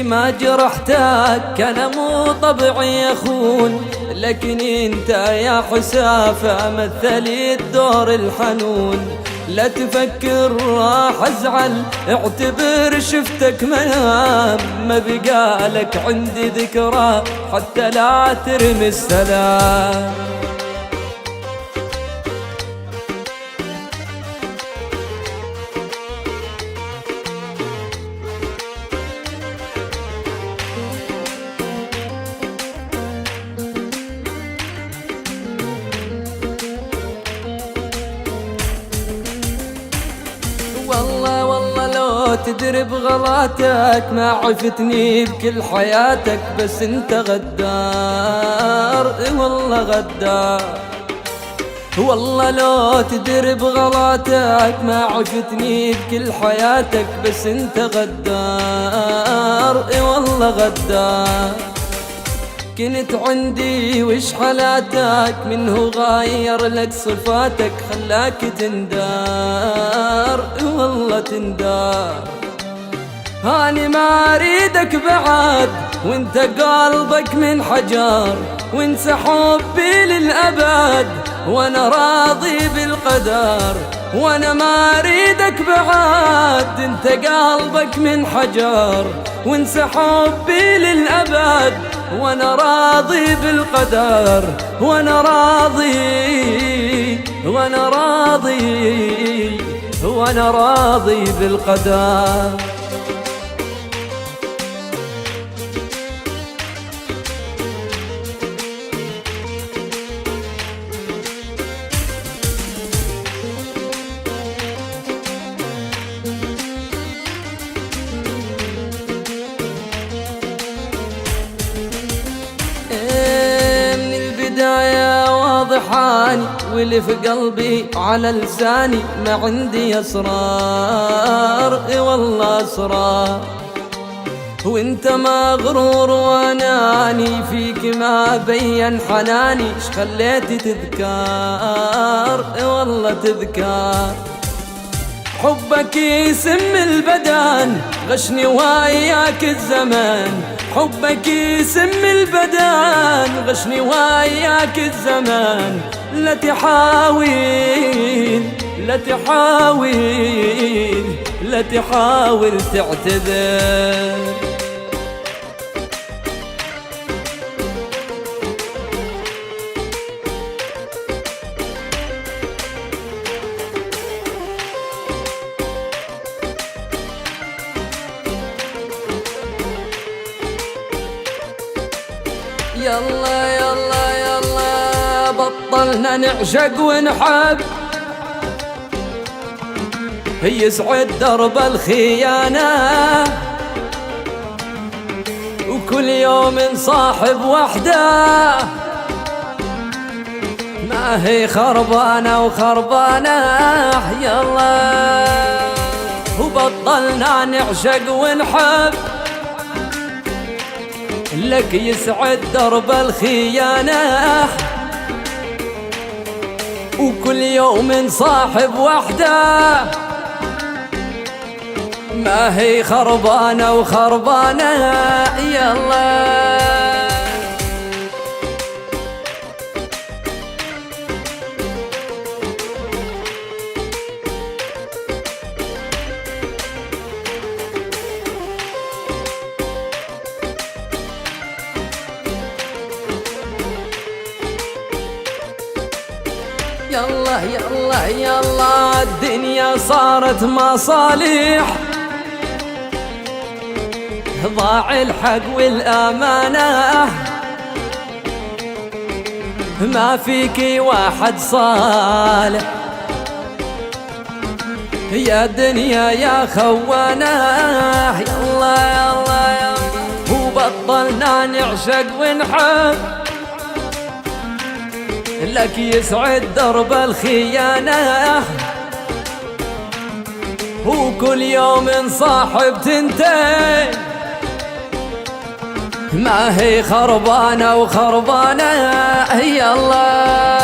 ما جرحتك أنا مو طبعي أخون، لكن انت يا حسافة مثلي الدور الحنون. لا تفكر راح ازعل، اعتبر شفتك منام، ما بقالك عندي ذكرى حتى لا ترمي السلام. والله والله لو تدري بغلاتك ما عفتني بكل حياتك، بس انت غدار والله غدار. والله لو تدري بغلاتك ما عفتني بكل حياتك، بس انت غدار والله غدار. كنت عندي وش حالاتك، منه غاير لك صفاتك خلاك تندار والله تندار. هاني ما اريدك بعد وانت قلبك من حجر، وانسى حبي للأبد وانا راضي بالقدر. وانا ما اريدك بعد انت قلبك من حجر، وانسى حبي للأبد وانا راضي بالقدر. وانا راضي وانا راضي وانا راضي بالقدر. واضحاني واللي في قلبي على لساني، ما عندي اسرار والله اسرار. وانت مغرور واناني فيك ما بين حناني، اش خليتي تذكار والله تذكار. حبك يسم البدن غشني وياك الزمان، حبك يسم البدن غشني وياك الزمان. لا تحاول لا تحاول لا تحاول تعتذر. يلا يلا يلا بطلنا نعشق ونحب، يسعد درب الخيانة، وكل يوم نصاحب وحده ما هي خربانة وخربانة. يلا وبطلنا نعشق ونحب، لك يسعد درب الخيانة، وكل يوم نصاحب وحده ما هي خربانة وخربانة. يلا يلا يلا يلا الدنيا صارت مصالح، ضاع الحق والأمانة، ما فيكي واحد صالح يا دنيا يا خوانة. يلا يلا يلا وبطلنا نعشق ونحب، لك يسعد درب الخيانة، وكل يوم نصاحب تنتين ما هي خربانة وخربانة. يلا